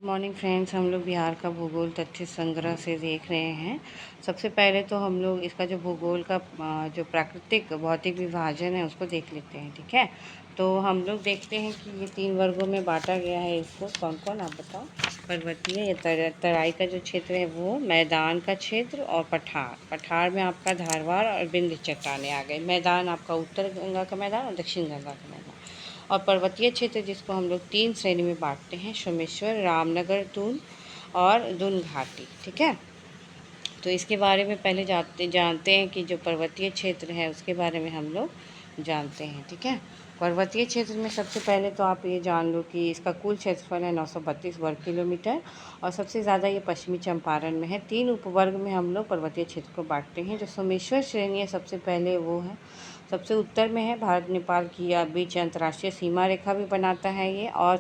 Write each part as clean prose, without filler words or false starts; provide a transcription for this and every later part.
Morning friends, हम लोग बिहार का भूगोल तथ्य संग्रह से देख रहे हैं। सबसे पहले तो हम लोग इसका जो भूगोल का जो प्राकृतिक भौतिक विभाजन है उसको देख लेते हैं। ठीक है, तो हम लोग देखते हैं कि ये 3 वर्गों में बांटा गया है। इसको कौन कौन आप बताओ। पर्वतीय या तराई का जो क्षेत्र है वो, मैदान का क्षेत्र और पठार। पठार में आपका धारवाड़ और विंध्य चट्टानें आ गए। मैदान आपका उत्तर गंगा का मैदान और दक्षिण गंगा का मैदान। और पर्वतीय क्षेत्र जिसको हम लोग 3 श्रेणी में बांटते हैं, सोमेश्वर, रामनगर, दून और दून घाटी। ठीक है, तो इसके बारे में पहले जानते हैं कि जो पर्वतीय क्षेत्र है उसके बारे में हम लोग जानते हैं। ठीक है, पर्वतीय क्षेत्र में सबसे पहले तो आप ये जान लो कि इसका कुल क्षेत्रफल है 932 वर्ग किलोमीटर और सबसे ज़्यादा ये पश्चिमी चंपारण में है। 3 उपवर्ग में हम लोग पर्वतीय क्षेत्र को बांटते हैं। जो सोमेश्वर श्रेणी है सबसे पहले वो है, सबसे उत्तर में है, भारत नेपाल की बीच अंतर्राष्ट्रीय सीमा रेखा भी बनाता है ये। और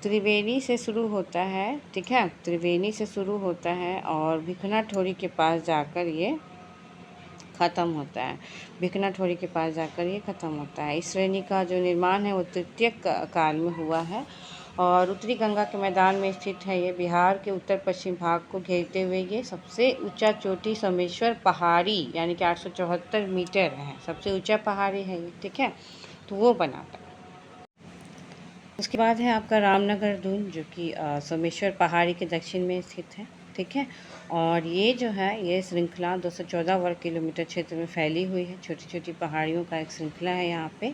त्रिवेणी से शुरू होता है। ठीक है, त्रिवेणी से शुरू होता है और भिखना ठोरी के पास जाकर ये ख़त्म होता है। भिखना ठोरी के पास जाकर ये ख़त्म होता है। इस श्रेणी का जो निर्माण है वो तृतीय काल में हुआ है और उत्तरी गंगा के मैदान में स्थित है। ये बिहार के उत्तर पश्चिम भाग को घेरते हुए ये सबसे ऊंचा चोटी सोमेश्वर पहाड़ी यानी कि 874 मीटर है, सबसे ऊंचा पहाड़ी है ये। ठीक है, तो वो बनाता है। उसके बाद है आपका रामनगर दून, जो कि सोमेश्वर पहाड़ी के दक्षिण में स्थित है। ठीक है, और ये जो है ये श्रृंखला 214 वर्ग किलोमीटर क्षेत्र में फैली हुई है। छोटी छोटी पहाड़ियों का एक श्रृंखला है यहाँ पे।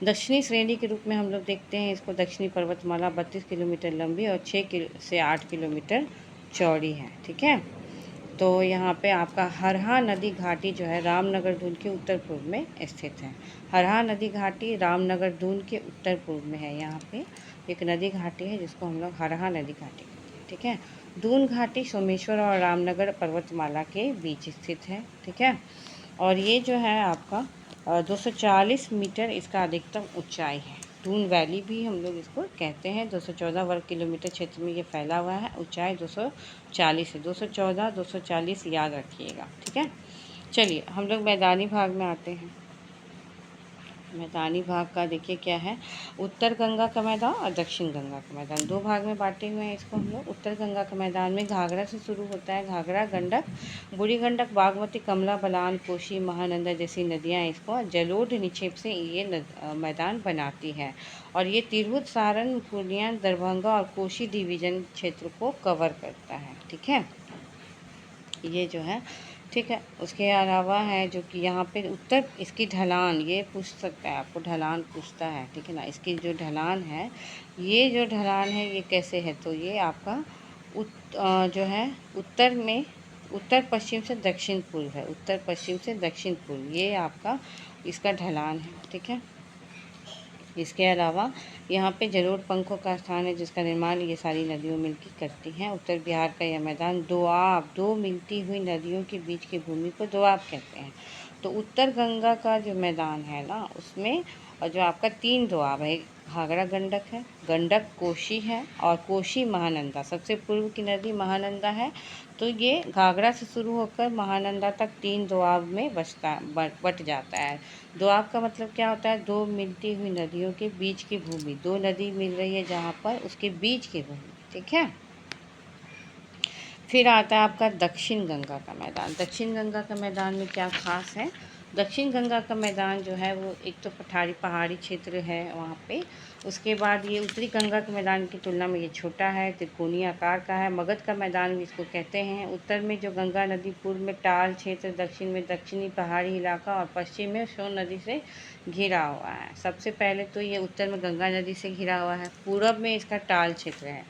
दक्षिणी श्रेणी के रूप में हम लोग देखते हैं इसको। दक्षिणी पर्वतमाला 32 किलोमीटर लंबी और 6 से 8 किलोमीटर चौड़ी है। ठीक है, तो यहाँ पे आपका हरहा नदी घाटी जो है रामनगर दून के उत्तर पूर्व में स्थित है। हरहा नदी घाटी रामनगर दून के उत्तर पूर्व में है। यहाँ पे एक नदी घाटी है जिसको हम लोग हरहा नदी घाटी कहते हैं। ठीक है, दून घाटी सोमेश्वर और रामनगर पर्वतमाला के बीच स्थित है। ठीक है, और ये जो है आपका 240 मीटर इसका अधिकतम ऊंचाई है। दून वैली भी हम लोग इसको कहते हैं। 214 वर्ग किलोमीटर क्षेत्र में ये फैला हुआ है। ऊंचाई 240 है। 214 240 याद रखिएगा। ठीक है, चलिए हम लोग मैदानी भाग में आते हैं। मैदानी भाग का देखिए क्या है, उत्तर गंगा का मैदान और दक्षिण गंगा का मैदान, 2 भाग में बांटे हुए हैं इसको हम लोग। उत्तर गंगा का मैदान में घाघरा से शुरू होता है। घाघरा, गंडक, बूढ़ी गंडक, बागमती, कमला बलान, कोसी, महानंदा जैसी नदियाँ इसको जलोढ़ निक्षेप से ये मैदान बनाती है। और ये तिरहुत, सारण, पूर्णिया, दरभंगा और कोसी डिवीज़न क्षेत्र को कवर करता है। ठीक है, ये जो है। ठीक है, उसके अलावा है जो कि यहाँ पे उत्तर इसकी ढलान, ये पूछ सकता है आपको, ढलान पूछता है। ठीक है ना, इसकी जो ढलान है, ये जो ढलान है ये कैसे है, तो ये आपका जो है उत्तर में उत्तर पश्चिम से दक्षिण पूर्व है। उत्तर पश्चिम से दक्षिण पूर्व ये आपका इसका ढलान है। ठीक है, इसके अलावा यहाँ पे जलोढ़ पंखों का स्थान है जिसका निर्माण ये सारी नदियों मिलकर करती हैं। उत्तर बिहार का यह मैदान दोआब, दो मिलती हुई नदियों के बीच की भूमि को दोआब कहते हैं। तो उत्तर गंगा का जो मैदान है ना उसमें और जो आपका 3 दोआब है, घाघरा गंडक है, गंडक कोसी है और कोसी महानंदा, सबसे पूर्व की नदी महानंदा है। तो ये घाघरा से शुरू होकर महानंदा तक 3 दोआब में बट जाता है। दोआब का मतलब क्या होता है, 2 मिलती हुई नदियों के बीच की भूमि, 2 नदी मिल रही है जहाँ पर उसके बीच की भूमि। ठीक है, फिर आता है आपका दक्षिण गंगा का मैदान। दक्षिण गंगा का मैदान में क्या खास है, दक्षिण गंगा का मैदान जो है वो एक तो पहाड़ी क्षेत्र है वहाँ पे। उसके बाद ये उत्तरी गंगा के मैदान की तुलना में ये छोटा है, त्रिकोणीय आकार का है। मगध का मैदान भी इसको कहते हैं। उत्तर में जो गंगा नदी, पूर्व में टाल क्षेत्र, दक्षिण में दक्षिणी पहाड़ी इलाका और पश्चिम में सोन नदी से घिरा हुआ है। सबसे पहले तो ये उत्तर में गंगा नदी से घिरा हुआ है, पूरब में इसका टाल क्षेत्र है।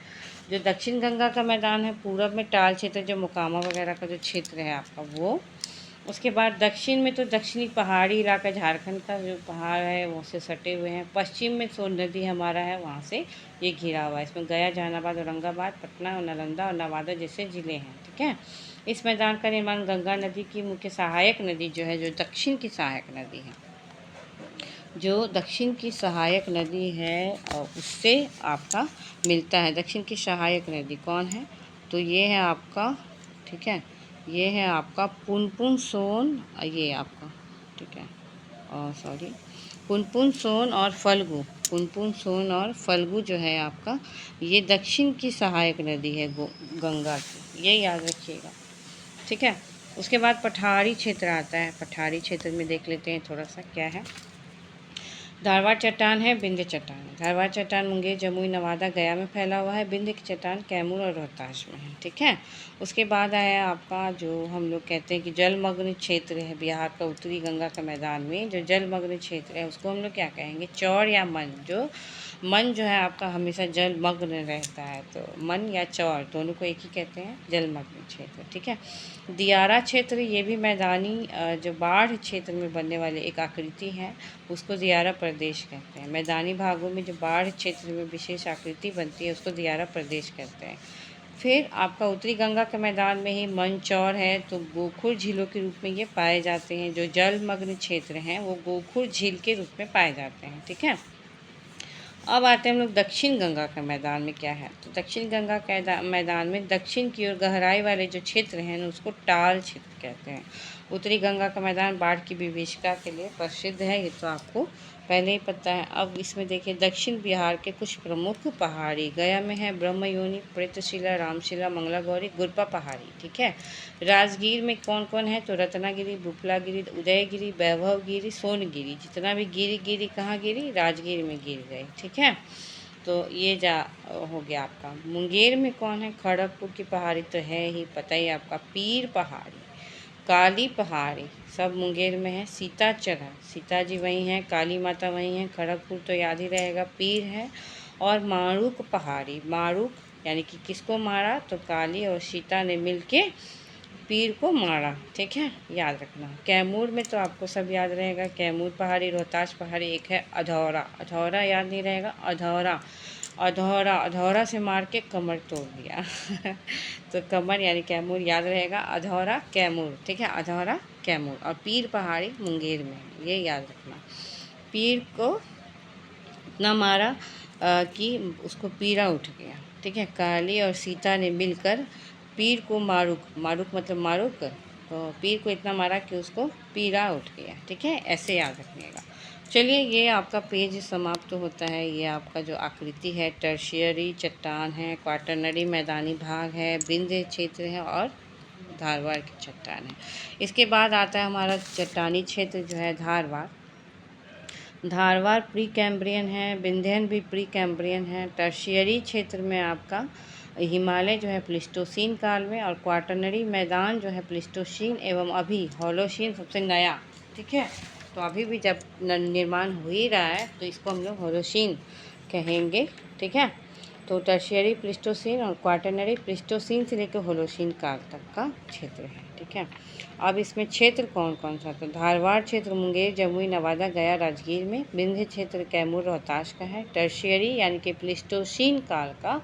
जो दक्षिण गंगा का मैदान है पूरब में टाल क्षेत्र, जो मोकामा वगैरह का जो क्षेत्र है आपका वो। उसके बाद दक्षिण में तो दक्षिणी पहाड़ी इलाका, झारखंड का जो पहाड़ है वो से सटे हुए हैं। पश्चिम में सोन नदी हमारा है, वहाँ से ये घिरा हुआ है। इसमें गया, जहानाबाद, औरंगाबाद, पटना, नालंदा और नवादा जैसे ज़िले हैं। ठीक है, इस मैदान का निर्माण गंगा नदी की मुख्य सहायक नदी जो है, जो दक्षिण की सहायक नदी है, जो दक्षिण की सहायक नदी है और उससे आपका मिलता है। दक्षिण की सहायक नदी कौन है, तो ये है आपका, ठीक है, ये है आपका पुनपुन सोन, ये आपका, ठीक है, सॉरी, पुनपुन, सोन और फल्गु। पुनपुन, सोन और फल्गु जो है आपका, ये दक्षिण की सहायक नदी है गंगा की, ये याद रखिएगा। ठीक है। उसके बाद पठारी क्षेत्र आता है। पठारी क्षेत्र में देख लेते हैं थोड़ा सा क्या है। धारवाड़ चट्टान है, विंध्य चट्टान है। धारवाड़ चट्टान मुंगेर, जमुई, नवादा, गया में फैला हुआ है। विंध्य की चट्टान कैमूर और रोहतास में है। ठीक है। उसके बाद आया आपका जो हम लोग कहते हैं कि जलमग्न क्षेत्र है बिहार का उत्तरी गंगा का मैदान में, जो जलमग्न क्षेत्र है उसको हम लोग क्या कहेंगे, चौर या मन। जो मन जो है आपका हमेशा जलमग्न रहता है, तो मन या चौर दोनों को एक ही कहते हैं, जलमग्न क्षेत्र। ठीक है। दियारा क्षेत्र, ये भी मैदानी जो बाढ़ क्षेत्र में बनने वाली एक आकृति है, उसको दियारा प्रदेश कहते हैं। मैदानी भागों में जो बाढ़ क्षेत्र में विशेष आकृति बनती है उसको दियारा प्रदेश कहते हैं। फिर आपका उत्तरी गंगा के मैदान में ही मंचौर है, तो गोखुर झीलों के रूप में ये पाए जाते हैं। जो जलमग्न क्षेत्र हैं वो गोखुर झील के रूप में पाए जाते हैं। ठीक है। अब आते हैं हम लोग दक्षिण गंगा के मैदान में क्या है। तो दक्षिण गंगा के मैदान में दक्षिण की ओर गहराई वाले जो क्षेत्र हैं ना उसको टाल क्षेत्र कहते हैं। उत्तरी गंगा का मैदान बाढ़ की विभीषिका के लिए प्रसिद्ध है, ये तो आपको पहले ही पता है। अब इसमें देखिए दक्षिण बिहार के कुछ प्रमुख पहाड़ी, गया में है ब्रह्मयोनि, प्रेतशिला, रामशिला, मंगला गौरी, गुरपा पहाड़ी। ठीक है। राजगीर में कौन कौन है, तो रत्नागिरी, बुफलागिरी, उदयगिरी, वैभवगिरी, सोनगिरी। जितना भी गिरी कहाँ गिरी, राजगीर में गिर गई। ठीक है। तो ये हो गया आपका। मुंगेर में कौन है, खड़गपुर की पहाड़ी तो है ही, पता ही आपका, पीर पहाड़ी, काली पहाड़ी, सब मुंगेर में है। सीताचल है, सीता जी वहीं हैं, काली माता वहीं हैं। खड़गपुर तो याद ही रहेगा, पीर है। और मारूक पहाड़ी, मारूक यानी कि किसको मारा, तो काली और सीता ने मिलके पीर को मारा। ठीक है, याद रखना। कैमूर में तो आपको सब याद रहेगा, कैमूर पहाड़ी, रोहतास पहाड़ी, एक है अधौरा। अधौरा याद नहीं रहेगा, अधौरा, अधौरा, अधौरा से मार के कमर तोड़ दिया तो कमर यानी कैमूर याद रहेगा, अधौरा कैमूर। ठीक है, अधौरा कैमूर। और पीर पहाड़ी मुंगेर में, ये याद रखना। पीर को इतना मारा कि उसको पीरा उठ गया। ठीक है। काली और सीता ने मिलकर पीर को मारूक, मारूक मतलब मारूक, तो पीर को इतना मारा कि उसको पीरा उठ गया। ठीक है, ऐसे याद रखिएगा। चलिए, ये आपका पेज समाप्त होता है। ये आपका जो आकृति है, टर्शियरी चट्टान है, क्वाटरनरी मैदानी भाग है, विंध्य क्षेत्र है और धारवाड़ की चट्टान है। इसके बाद आता है हमारा चट्टानी क्षेत्र जो है धारवाड़। धारवाड़ प्री कैम्ब्रियन है, विंध्यन भी प्री कैम्ब्रियन है। टर्शियरी क्षेत्र में आपका हिमालय जो है प्लिस्टोसीन काल में, और क्वाटरनरी मैदान जो है प्लिस्टोसीन एवं अभी होलोसीन सबसे नया। ठीक है। तो अभी भी जब निर्माण हो ही रहा है तो इसको हम लोग होलोसीन कहेंगे। ठीक है। तो टर्शियरी प्लिस्टोसीन और क्वाटरनरी प्लिस्टोसीन से लेकर होलोसीन काल तक का क्षेत्र है। ठीक है। अब इसमें क्षेत्र कौन कौन सा, तो धारवाड़ क्षेत्र मुंगेर, जमुई, नवादा, गया, राजगीर में। विंध्य क्षेत्र कैमूर, रोहतास का है। टर्शियरी यानी कि प्लिस्टोसीन काल का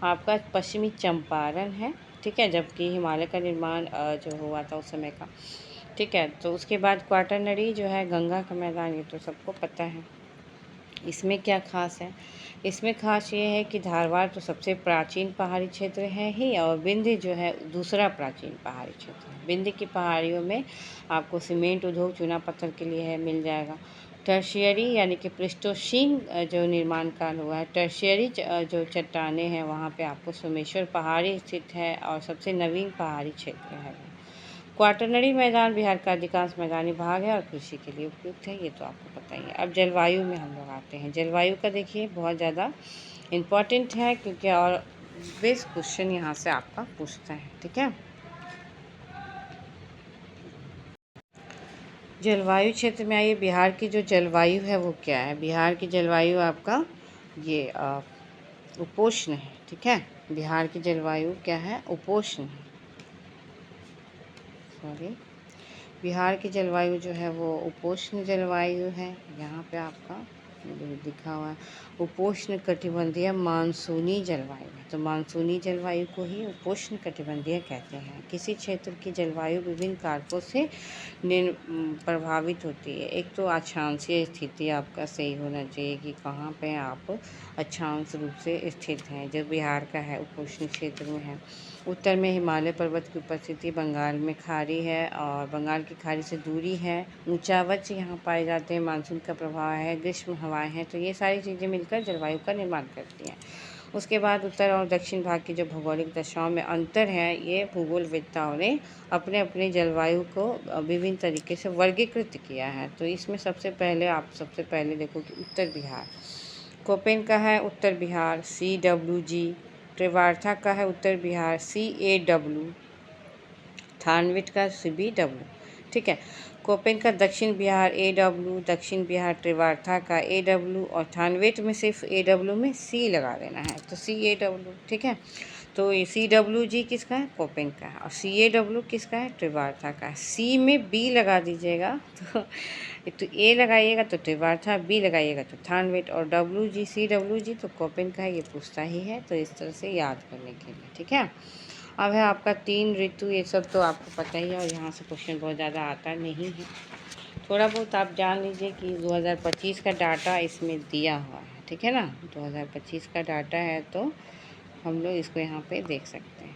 आपका पश्चिमी चंपारण है। ठीक है, जबकि हिमालय का निर्माण जो हुआ था उस समय का। ठीक है। तो उसके बाद क्वाटरनरी जो है गंगा का मैदान, ये तो सबको पता है। इसमें क्या खास है, इसमें खास ये है कि धारवाड़ तो सबसे प्राचीन पहाड़ी क्षेत्र है ही, और विंध्य जो है दूसरा प्राचीन पहाड़ी क्षेत्र है। विंध्य की पहाड़ियों में आपको सीमेंट उद्योग, चूना पत्थर के लिए है, मिल जाएगा। टर्शियरी यानी कि प्लिस्टोसीन जो निर्माण काल हुआ है, टर्शियरी जो चट्टानें हैं वहाँ पे आपको सोमेश्वर पहाड़ी स्थित है और सबसे नवीन पहाड़ी क्षेत्र है। क्वाटरनरी मैदान बिहार का अधिकांश मैदानी भाग है और कृषि के लिए उपयुक्त है, ये तो आपको पता ही है। अब जलवायु में हम लोग आते हैं। जलवायु का देखिए बहुत ज़्यादा इम्पॉर्टेंट है, क्योंकि और बेस्ट क्वेश्चन यहाँ से आपका पूछता है। ठीक है। जलवायु क्षेत्र में आइए। बिहार की जो जलवायु है वो क्या है, बिहार की जलवायु आपका ये उपोष्ण है। ठीक है। बिहार की जलवायु क्या है, उपोष्ण है। सॉरी, बिहार की जलवायु जो है वो उपोष्ण जलवायु है। यहाँ पे आपका लिखा हुआ है उपोष्ण कटिबंधीय मानसूनी जलवायु है। तो मानसूनी जलवायु को ही उपोष्ण कटिबंधीय कहते हैं। किसी क्षेत्र की जलवायु विभिन्न कारकों से प्रभावित होती है। एक तो अक्षांशीय स्थिति आपका सही होना चाहिए कि कहाँ पे आप अक्षांश रूप से स्थित हैं। जो बिहार का है उपोष्ण क्षेत्र में है। उत्तर में हिमालय पर्वत की उपस्थिति, बंगाल में खाड़ी है और बंगाल की खाड़ी से दूरी है, ऊंचावच यहाँ पाए जाते हैं, मानसून का प्रभाव है, ग्रीष्म हवाएं हैं। तो ये सारी चीज़ें मिलकर जलवायु का निर्माण करती हैं। उसके बाद उत्तर और दक्षिण भाग की जो भौगोलिक दशाओं में अंतर है, ये भूगोलवेत्ताओं ने अपने अपने जलवायु को विभिन्न तरीके से वर्गीकृत किया है। तो इसमें सबसे पहले देखो कि उत्तर बिहार, कोपेन का है उत्तर बिहार CWG, त्रिवार्था का है उत्तर बिहार CAW, थानविट का CBW। ठीक है। कोपेन का दक्षिण बिहार AW, दक्षिण बिहार त्रिवार्था का AW और थानविट में सिर्फ AW में C लगा देना है, तो CAW। ठीक है। तो ये CWG किसका है? कोपेन का है। और CAW किसका है? त्रिवार्था का है। C में B लगा दीजिएगा तो A लगाइएगा तो त्रिवार्था, B लगाइएगा तो थानविट, और CWG तो कोपेन का है। ये पूछता ही है, तो इस तरह से याद करने के लिए। ठीक है। अब है आपका 3 ऋतु, ये सब तो आपको पता ही है और यहाँ से क्वेश्चन बहुत ज़्यादा आता नहीं है। थोड़ा बहुत आप जान लीजिए कि 2025 का डाटा इसमें दिया हुआ है। ठीक है ना, 2025 का डाटा है, तो हम लोग इसको यहाँ पे देख सकते हैं।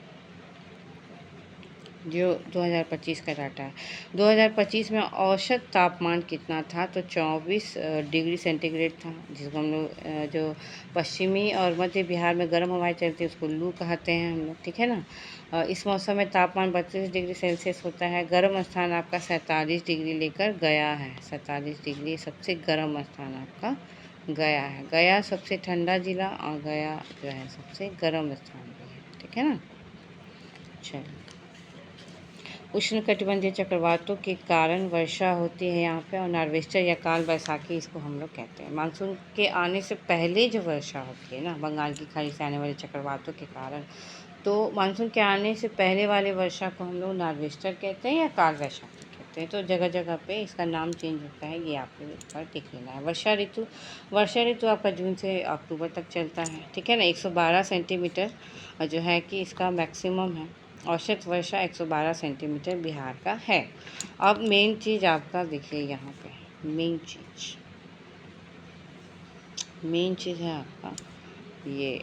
जो 2025 का डाटा है, 2025 में औसत तापमान कितना था? तो 24 डिग्री सेंटीग्रेड था, जिसको हम लोग जो पश्चिमी और मध्य बिहार में गर्म हवाएं चलती है उसको लू कहते हैं हम लोग। ठीक है ना। इस मौसम में तापमान 32 डिग्री सेल्सियस होता है। गर्म स्थान आपका 47 डिग्री लेकर गया है। 47 डिग्री सबसे गर्म स्थान आपका गया है। गया सबसे ठंडा जिला और गया जो है सबसे गर्म स्थान भी है। ठीक है ना। चलिए, उष्णकटिबंधीय चक्रवातों के कारण वर्षा होती है यहाँ पे, और नार्वेस्टर या काल बैसाखी इसको हम लोग कहते हैं। मानसून के आने से पहले जो वर्षा होती है ना, बंगाल की खाड़ी से आने वाले चक्रवातों के कारण, तो मानसून के आने से पहले वाले वर्षा को हम लोग नार्वेस्टर कहते हैं या काल बैसाखी कहते हैं। तो जगह जगह पे इसका नाम चेंज होता है, ये आपको इस पर लिख लेना है। वर्षा ऋतु आपका जून से अक्टूबर तक चलता है। ठीक है ना। 112 सेंटीमीटर जो है कि इसका मैक्सिमम है। औसत वर्षा 112 सेंटीमीटर बिहार का है। अब मेन चीज़ आपका देखिए यहाँ पे, मेन चीज़ है आपका ये,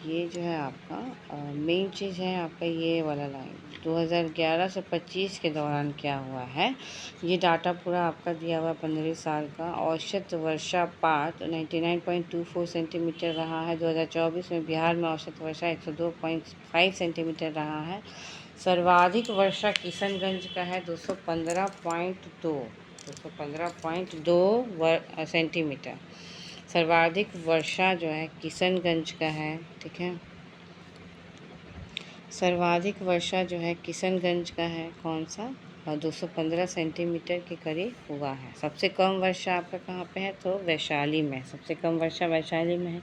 ये जो है आपका मेन चीज़ है आपका ये वाला लाइन। 2011 से 25 के दौरान क्या हुआ है, ये डाटा पूरा आपका दिया हुआ 15 साल का। औसत वर्षापात 99.24 सेंटीमीटर रहा है। 2024 में बिहार में औसत वर्षा 102.5 सेंटीमीटर रहा है। सर्वाधिक वर्षा किशनगंज का है 215.2 सेंटीमीटर। सर्वाधिक वर्षा जो है किशनगंज का है। ठीक है। सर्वाधिक वर्षा जो है किशनगंज का है, कौन सा? 215 सेंटीमीटर के करीब हुआ है। सबसे कम वर्षा आपका कहाँ पे है? तो वैशाली में। सबसे कम वर्षा वैशाली में है।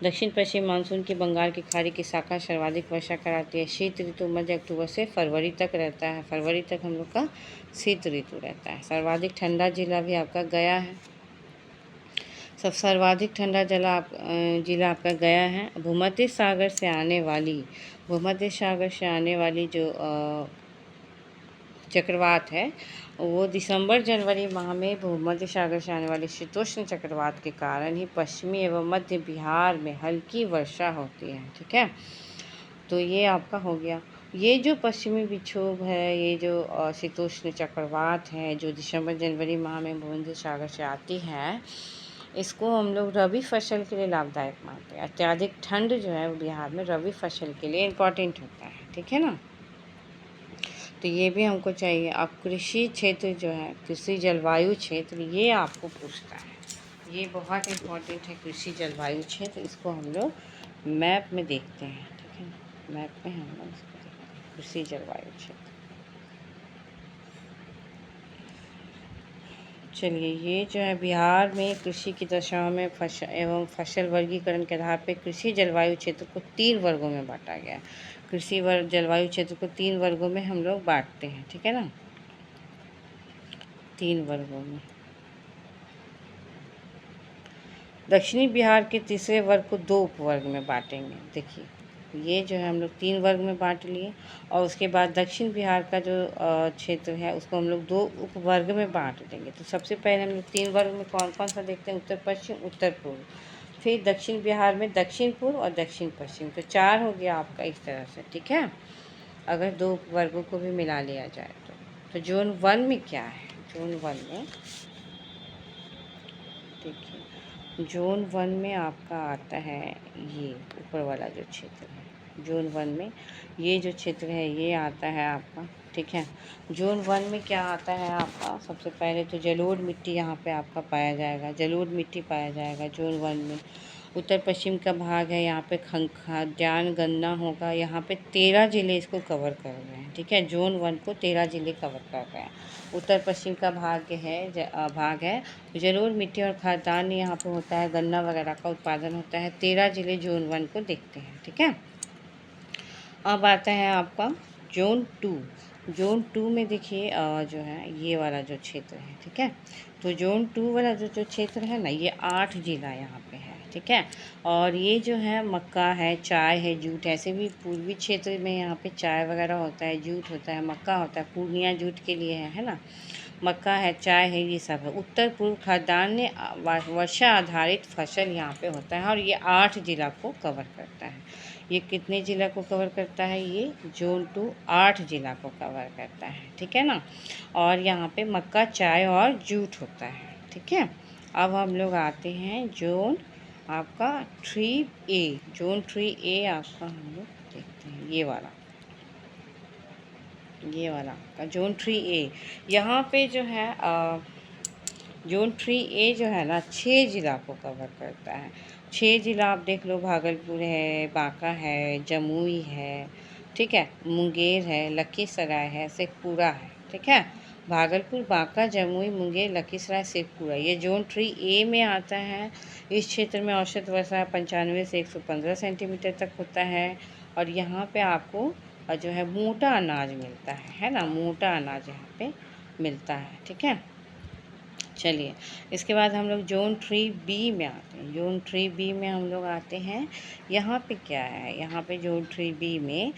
दक्षिण पश्चिम मानसून की बंगाल की खाड़ी की शाखा सर्वाधिक वर्षा कराती है। शीत ऋतु मध्य अक्टूबर से फरवरी तक रहता है। फरवरी तक हम लोग का शीत ऋतु रहता है। सर्वाधिक ठंडा जिला भी आपका गया है। सर्वाधिक ठंडा जिला आपका गया है। भूमध्य सागर से आने वाली जो चक्रवात है, वो दिसंबर जनवरी माह में भूमध्य सागर से आने वाले शीतोष्ण चक्रवात के कारण ही पश्चिमी एवं मध्य बिहार में हल्की वर्षा होती है। ठीक है। तो ये आपका हो गया। ये जो पश्चिमी विक्षोभ है, ये जो शीतोष्ण चक्रवात है, जो दिसंबर जनवरी माह में भूमध्य सागर से आती है, इसको हम लोग रबी फसल के लिए लाभदायक मानते हैं। अत्यधिक ठंड जो है वो बिहार में रबी फसल के लिए इम्पॉर्टेंट होता है। ठीक है ना। तो ये भी हमको चाहिए। अब कृषि क्षेत्र जो है, कृषि जलवायु क्षेत्र, ये आपको पूछता है। ये बहुत इम्पॉर्टेंट है, कृषि जलवायु क्षेत्र। इसको हम लोग मैप में देखते हैं। ठीक है ना। मैप में हम लोग इसको देखते हैं, कृषि जलवायु क्षेत्र। चलिए, ये जो है बिहार में कृषि की दशाओं में फसल वर्गीकरण के आधार पर कृषि जलवायु क्षेत्र को 3 वर्गों में बांटा गया है। जलवायु क्षेत्र को 3 वर्गों में हम लोग बांटते हैं। ठीक है ना। 3 वर्गों में। दक्षिणी बिहार के तीसरे वर्ग को 2 उपवर्ग में बांटेंगे। देखिए, ये जो है हम लोग 3 वर्ग में बांट लिए, और उसके बाद दक्षिण बिहार का जो क्षेत्र है उसको हम लोग 2 उपवर्ग में बांट देंगे। तो सबसे पहले हम लोग 3 वर्ग में कौन कौन सा देखते हैं, उत्तर पश्चिम, उत्तर पूर्व। फिर दक्षिण बिहार में दक्षिण पूर्व और दक्षिण पश्चिम। तो 4 हो गया आपका इस तरह से, ठीक है, अगर 2 वर्गों को भी मिला लिया जाए तो। तो जोन 1 में क्या है, जोन 1 में देखिए, जोन 1 में आपका आता है ये ऊपर वाला जो क्षेत्र है, जोन 1 में ये जो क्षेत्र है ये आता है आपका, ठीक है। जोन 1 में क्या आता है आपका, सबसे पहले तो जलोढ़ मिट्टी यहाँ पे आपका पाया जाएगा, जलोढ़ मिट्टी पाया जाएगा जोन 1 में। उत्तर पश्चिम का भाग है, यहाँ पे खाद्यान्न गन्ना होगा। यहाँ पे 13 ज़िले इसको कवर कर रहे हैं, ठीक है, जोन 1 को 13 ज़िले कवर कर रहे हैं। उत्तर पश्चिम का भाग है जलोढ़ मिट्टी और खाद्यान्न यहाँ पे होता है, गन्ना वगैरह का उत्पादन होता है। 13 ज़िले जोन 1 को देखते हैं, ठीक है। अब आता है आपका जोन 2। जोन 2 में देखिए जो है ये वाला जो क्षेत्र है, ठीक है। तो जोन 2 वाला जो क्षेत्र है ना, ये 8 ज़िला यहाँ पे है, ठीक है। और ये जो है मक्का है, चाय है, जूट है। ऐसे भी पूर्वी क्षेत्र में यहाँ पे चाय वगैरह होता है, जूट होता है, मक्का होता है। पूर्णिया जूट के लिए है ना, मक्का है, चाय है, ये सब है। उत्तर पूर्व खाद्यान्न वर्षा आधारित फसल यहाँ पे होता है, और ये 8 ज़िला को कवर करता है। ये कितने ज़िला को कवर करता है, ये जोन 2 8 ज़िला को कवर करता है, ठीक है ना। और यहाँ पे मक्का, चाय और जूट होता है, ठीक है। अब हम लोग आते हैं जोन आपका 3A। जोन 3A आपका हम लोग देखते हैं, ये वाला आपका जोन 3A। यहाँ पे जो है जोन 3A जो है ना, 6 ज़िला को कवर करता है। 6 ज़िला आप देख लो, भागलपुर है, बांका है, जमुई है, ठीक है, मुंगेर है, लखीसराय है, शेखपुरा है, ठीक है। भागलपुर, बांका, जमुई, मुंगेर, लखीसराय, शेखपुरा, ये जोन 3A में आता है। इस क्षेत्र में औसत वर्षा 95 से 115 सेंटीमीटर तक होता है। और यहाँ पे आपको जो है मोटा अनाज मिलता है ना, मोटा अनाज यहाँ पे मिलता है, ठीक है। चलिए, इसके बाद हम लोग जोन 3B में आते हैं। जोन 3B में हम लोग आते हैं, यहाँ पे क्या है, यहाँ पे जोन 3B में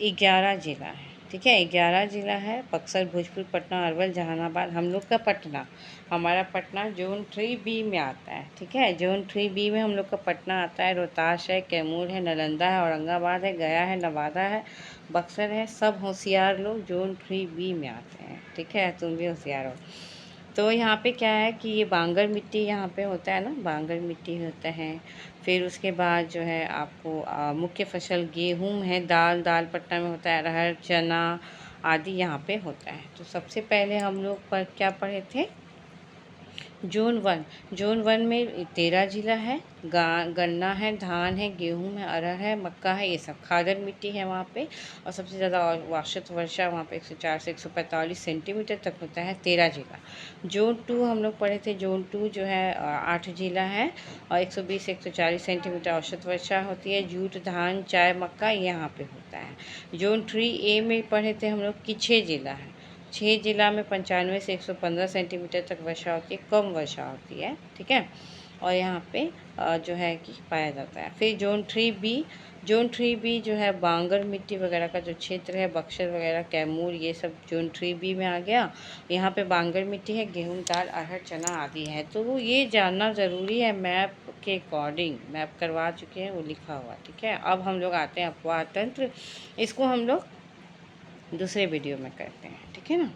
11 ज़िला है, ठीक है, 11 ज़िला है। बक्सर, भोजपुर, पटना, अरवल, जहानाबाद, हम लोग का पटना, हमारा पटना जोन 3B में आता है, ठीक है। जोन 3B में हम लोग का पटना आता है, रोहतास है, कैमूर है, नालंदा है, औरंगाबाद है, गया है, नवादा है, बक्सर है। सब होशियार लोग जोन 3B में आते हैं, ठीक है, तुम भी होशियार हो। तो यहाँ पे क्या है कि ये बांगर मिट्टी यहाँ पे होता है ना, बांगर मिट्टी होता है। फिर उसके बाद जो है आपको मुख्य फसल गेहूँ है, दाल पट्टा में होता है, अरहर, चना आदि यहाँ पे होता है। तो सबसे पहले हम लोग पर क्या पढ़े थे, जोन 1 में 13 ज़िला है, गन्ना है, धान है, गेहूँ है, अरहर है, मक्का है, ये सब खादर मिट्टी है वहाँ पे। और सबसे ज़्यादा औसत वर्षा वहाँ पे 104 से 145 सेंटीमीटर तक होता है, 13 ज़िला। जोन 2 हम लोग पढ़े थे, जोन 2 जो है 8 ज़िला है, और 120 से 140 सेंटीमीटर औसत वर्षा होती है। जूट, धान, चाय, मक्का यहाँ पे होता है। जोन 3A में पढ़े थे हम लोग कि 6 ज़िला है, 6 ज़िला में 95 से 115 सेंटीमीटर तक वर्षा होती है, कम वर्षा होती है, ठीक है। और यहाँ पे जो है कि पाया जाता है। फिर जोन 3B जो है बांगर मिट्टी वगैरह का जो क्षेत्र है, बक्सर वगैरह, कैमूर, ये सब जोन 3B में आ गया। यहाँ पे बांगर मिट्टी है, गेहूँ, दाल, अरहर, चना आदि है। तो ये जानना ज़रूरी है, मैप के अकॉर्डिंग मैप करवा चुके हैं, वो लिखा हुआ, ठीक है। अब हम लोग आते हैं अपवाह तंत्र, इसको हम लोग दूसरे वीडियो में करते हैं, ठीक है ना।